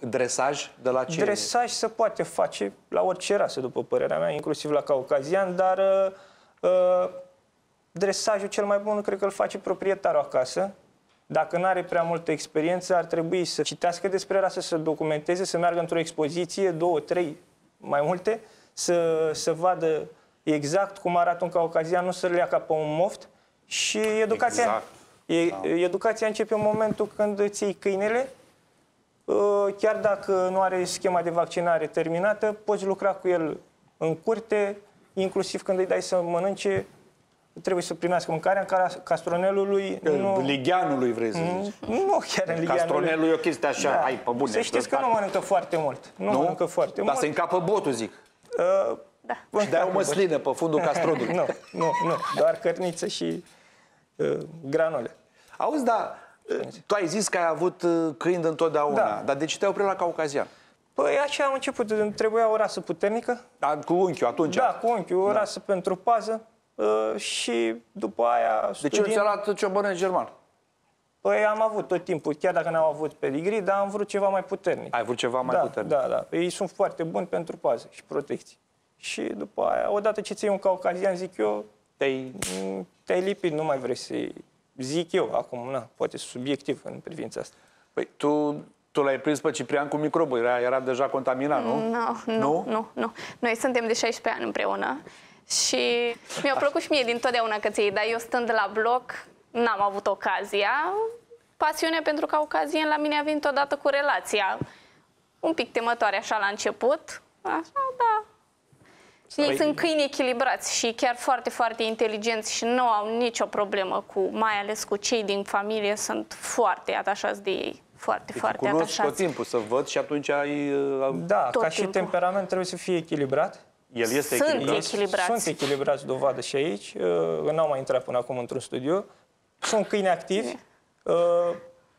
Dresaj de la ce? Dresaj se poate face la orice rasă, după părerea mea, inclusiv la caucazian, dar dresajul cel mai bun cred că îl face proprietarul acasă. Dacă nu are prea multă experiență, ar trebui să citească despre rasă, să documenteze, să meargă într-o expoziție, 2, 3, mai multe, să vadă exact cum arată un caucazian, nu să-l ia ca pe un moft. Și educația, educația începe în momentul când îți iei câinele. Chiar dacă nu are schema de vaccinare terminată, poți lucra cu el în curte, inclusiv când îi dai să mănânce, trebuie să primească mâncarea în castronelului. Ligheanului vrei să zici? Nu chiar în ligheanului. Castronelul e o chestie așa, da. hai, pe bune. Să știți că nu mănâncă foarte mult. Nu mănâncă foarte mult. Dar se încapă botul, zic. Da. Și dai o măslină pe fundul castronului. Nu. Doar cărniță și granule. Auzi, da, tu ai zis că ai avut câini întotdeauna, dar de ce te-ai oprit la caucazian? Păi așa am început, trebuia o rasă puternică. Da, cu unchiul atunci? Da, cu unchiul, o rasă pentru pază și după aia... De ce nu ți-a luat ciobănești german? Păi am avut tot timpul, chiar dacă n-am avut pedigrii, dar am vrut ceva mai puternic. Ai vrut ceva mai puternic? Da. Ei sunt foarte buni pentru pază și protecție. Și după aia, odată ce ți iei un caucazian, zic eu, te-ai lipit, nu mai vrei să-i... Zic eu, acum, poate subiectiv în privința asta. Păi tu l-ai prins pe Ciprian cu microbul, era deja contaminat, nu? Nu. Noi suntem de 16 ani împreună și mi-a plăcut și mie dintotdeauna căței, dar eu stând la bloc n-am avut ocazia. Pasiunea pentru caucazieni la mine a venit odată cu relația. Un pic temătoare așa la început, așa, da. Ei sunt câini echilibrați și chiar foarte, foarte inteligenți și nu au nicio problemă mai ales cu cei din familie, sunt foarte atașați de ei. Foarte atașați. Cunosc tot timpul să văd și atunci ai... Da, ca și temperament trebuie să fie echilibrat. El este echilibrat. Sunt echilibrați, dovadă și aici. N-au mai intrat până acum într-un studio. Sunt câini activi,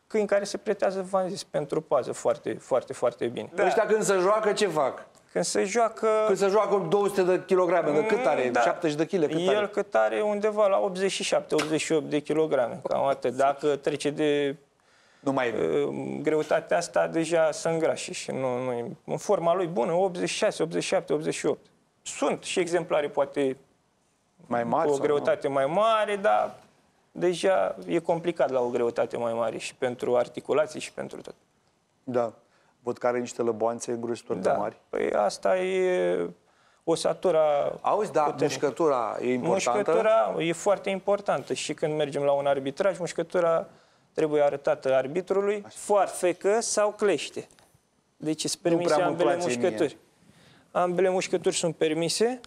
câini care se pretează, v-am zis, pentru pază foarte, foarte, foarte bine. Ăștia când se joacă, ce fac? Când se joacă... Când se joacă 200 de kilograme, de cât are? 70 de kg? El cât are undeva la 87-88 de kilograme, cam atât. Dacă trece de greutatea asta, deja se îngrașe și nu în forma lui bună, 86, 87, 88. Sunt și exemplare poate mai mari, cu o greutate mai mare, dar deja e complicat la o greutate mai mare și pentru articulații și pentru tot. Da. Văd că are niște lăboanțe îngrozitori de mari. Păi asta e osatura. Auzi, da, mușcătura e importantă? Mușcătura e foarte importantă și când mergem la un arbitraj, mușcătura trebuie arătată arbitrului, foarfecă sau clește. Deci sunt permise ambele mușcături. Ambele mușcături sunt permise.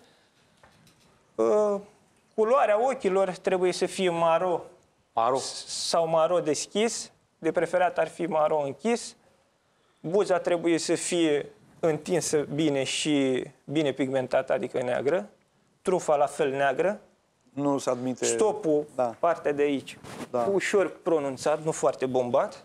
Culoarea ochilor trebuie să fie maro sau maro deschis. De preferat ar fi maro închis. Buza trebuie să fie întinsă bine și bine pigmentată, adică neagră. Trufa la fel neagră. Nu se admite... Stopul, partea de aici, ușor pronunțat, nu foarte bombat.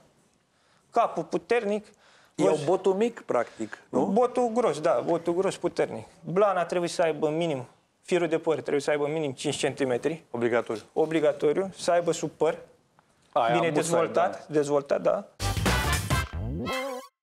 Capul puternic. E botul mic, practic, nu? Botul gros, da, botul gros puternic. Blana trebuie să aibă minim, firul de păr trebuie să aibă minim 5 cm. Obligatoriu. Obligatoriu, să aibă sub păr. Bine dezvoltat, da.